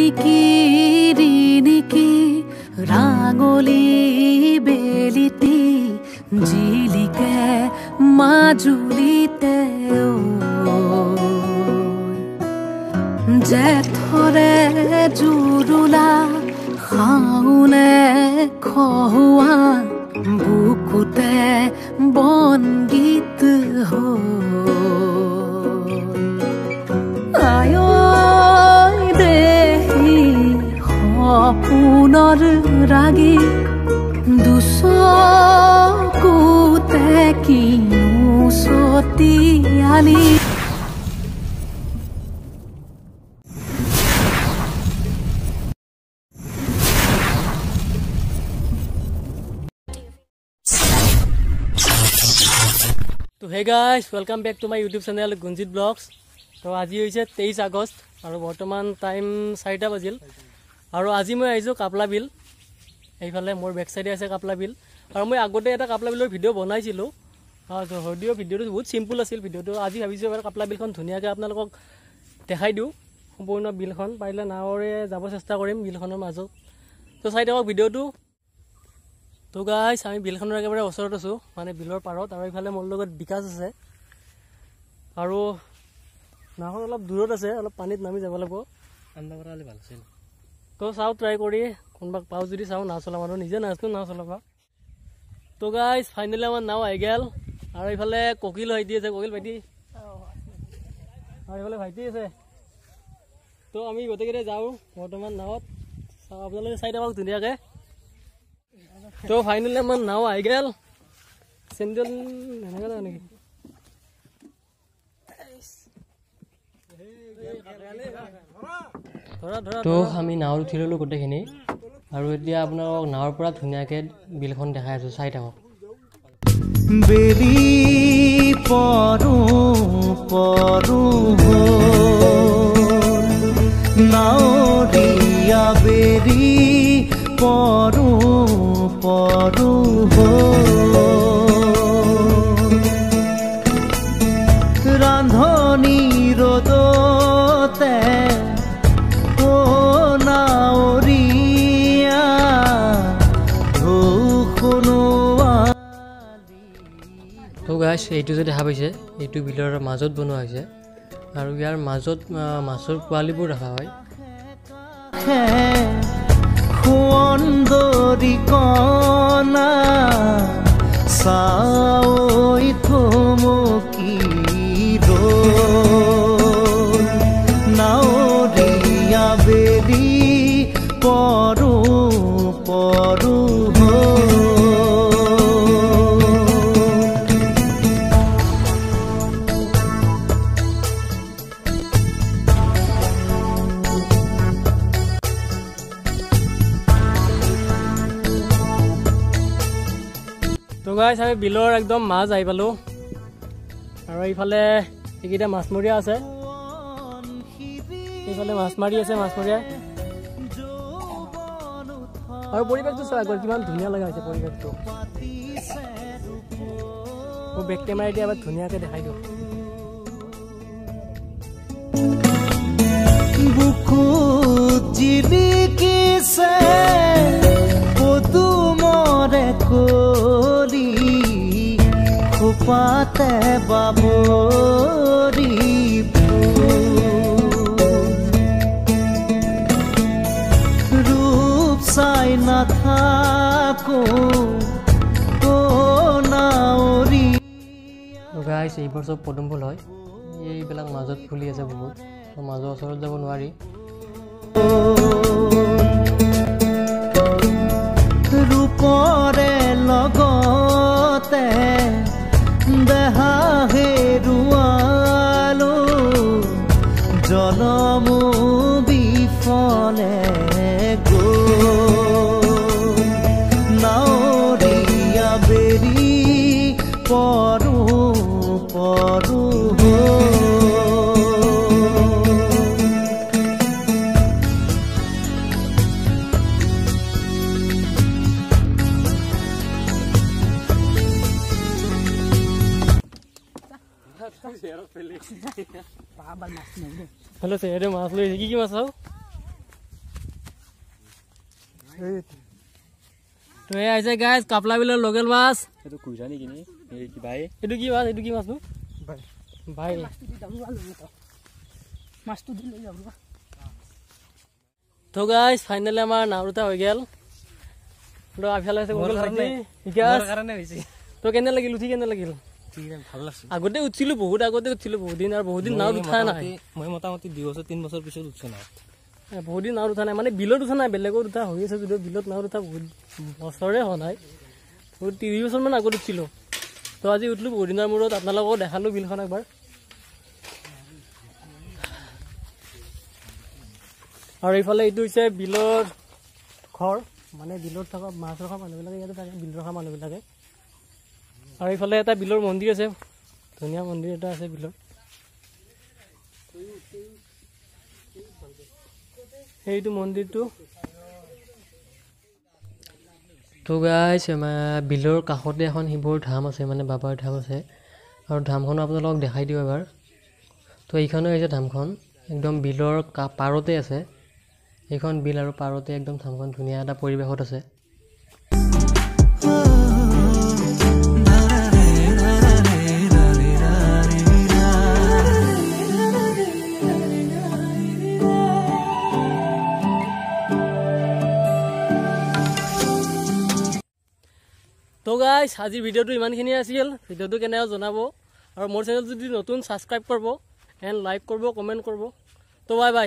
নিকি ৰাঙলী বেলিটি জিলিকে মাজুলীতে জেঠৰে জুৰুলা শাওনে খহুৱা বুকুতে বনগীত আয় দেহি সপোনৰ ৰাগী দুচকুতে কিনো ছটিয়ালি तो hey guys welcome back to my YouTube channel Gunjit blogs. तो आज होइसे 23 আগষ্ট और बर्तमान टाइम 4টা बजिल और आज मैं आइसो कापला बिल এইফালে मोर बैक साइडे आछे कापला बिल और मैं आगते এটা कापला बिलर भिडिओ बनाइছিলো तो भिडिओটো बहुत सिम्पल আছিল भिडिओটো आज भाबिছো এবাৰ कापला बिलখন ধুনিয়াকে আপোনালোকক দেখাই দিও সম্পূৰ্ণ बिलখন পাইলে নাওৰে যাব চেষ্টা কৰিম बिलখনৰ মাজত तो চাই থাকক भिडिओটো। तो गाइस आमी बिलखনৰ একেবাৰে ওচৰত আছো মানে বিলৰ পাৰত আৰু ইফালে মোৰ লগত বিকাশ আছে আৰু নাখন অলপ দূৰত আছে অলপ পানীত নামি যাব লাগিব আন্দা কৰালে ভাল আছিল। তো চাও ট্ৰাই কৰি কোনবাক পাও যদি চাও না চলা মানুহ নিজে নাচতো না চলাবা। তো গাইস ফাইনালি আমাৰ নাও আহি গেল আৰু ইফালে কোকিল ভাইটি আছে কোকিল ভাইটি আৰু ইফালে ভাইটি আছে। তো আমি গোটেইকেইটা যাও বৰ্তমান নাওত চাও আপোনালোকে চাই থাকক ধুনীয়াকে। तो फाइनली मन नाव आई गल सेंडल तो आमी नाव उठी ललो गोटेखिनि और এতিয়া আপোনাক নাৱৰ পৰা ধুনীয়াকে বিলখন দেখাই আছো চাই থাকক। বেলি পৰু পৰু নাওৰিয়া বেলি পৰু পৰু ৰান্ধনি ৰদতে ও নাওৰিয়া তো গাইস এইটো যে দেখা পাইছে এইটো বিলৰ মাজত বনোৱা হৈছে আৰু ইয়াৰ মাজত মাছৰ পোৱালিবোৰ ৰাখা হয়। খুন্দৰি কনা চাই থমকি নাওৰিয়া বেলি পৰু পৰু तो गाइस আমি বিলৰ একদম মাছ আহি পালো আৰু ইফালে এইকেইটা মাছমৰীয়া আছে এইফালে মাছ মাৰি আছে মাছমৰীয়া আৰু পৰিৱেশটো চাই গ'ল কিমান ধুনীয়া লগা হৈছে পৰিৱেশটো। মই বেক কেমেৰা দি এবাৰ ধুনীয়াকে দেখাই দিওঁ। বুকুত জিলিকিছে পদুমৰে কলি খোপাতে বাবৰি ৰূপ চাই নাথাকো ও নাওৰি। গাইস এইবোৰ চব পদুম ফুল হয় এইবিলাক মাজত ফুলি আছে বহুত মাজৰ ওচৰত যাব নোৱাৰি। ৰূপৰে লগতে দেহা হেৰুৱালো জনমো বিফলে নাওৰিয়া বেলি পৰু পৰু हेलो से माछ लै की माछ हौ তো এই আছে গাইজ কাপলা বিলৰ লোকেল মাছ এইটো কুইজা নেকি নি এই কি ভাই এইটো কি মাছ নো ভাই মাছটো দি লৈ যাব তো গাইজ ফাইনেলি আমাৰ নাও দুটা হৈ গেল তো আফালে আছে গগল ভাইটি বিকাশ কাৰণে হৈছে তো কেনে লাগিল উঠি কেনে লাগিল ভাল লাগছে আগতে উঠিলো বহুত দিন আৰু বহুত দিন নাও উঠা নাই মই মোটামুটি 2 বছৰ 3 বছৰ পিছত উঠছো না বহুত দিন নাও উঠা নাই মানে বিলত উঠা নাই বেলেগত উঠা হৈ আছে যদিও বিলত নাও উঠা বহুত বছৰে হোৱা নাই বহুত 30 বছৰমান আগত উঠিলোঁ তো আজি উঠিলো বহুত দিনৰ মূৰত আপোনালোকক দেখালোঁ বিলখন একবাৰ আৰু এইফালে এইটো হৈছে বিলৰ ঘৰ মানে বিলত থকা মাছ ৰখা মানুহবিলাকে ইয়াতে থাকে বিল ৰখা মানুহবিলাকে আৰু এইফালে এটা বিলৰ মন্দিৰ আছে ধুনীয়া মন্দিৰ এটা আছে বিলৰ সেইটো মন্দিৰটো তো গাইজ বিলৰ কাষতে এখন শিৱৰ ধাম আছে মানে বাবাৰ ধাম আছে আৰু ধামখনো আপোনালোকক দেখাই দিওঁ এবাৰ তো এইখনো হৈছে ধামখন একদম বিলৰ পাৰতে আছে এইখন বিল আৰু পাৰতে একদম ধামখন ধুনীয়া এটা পৰিৱেশত আছে তো গাইজ আজিৰ ভিডিঅ'টো ইমানখিনি আছিল ভিডিঅ'টো কেনেকৈ জনাব আৰু মোৰ চেনেল যদি নতুন ছাবস্ক্ৰাইব কৰিব এণ্ড লাইক কৰিব কমেণ্ট কৰিব তো বাই বাই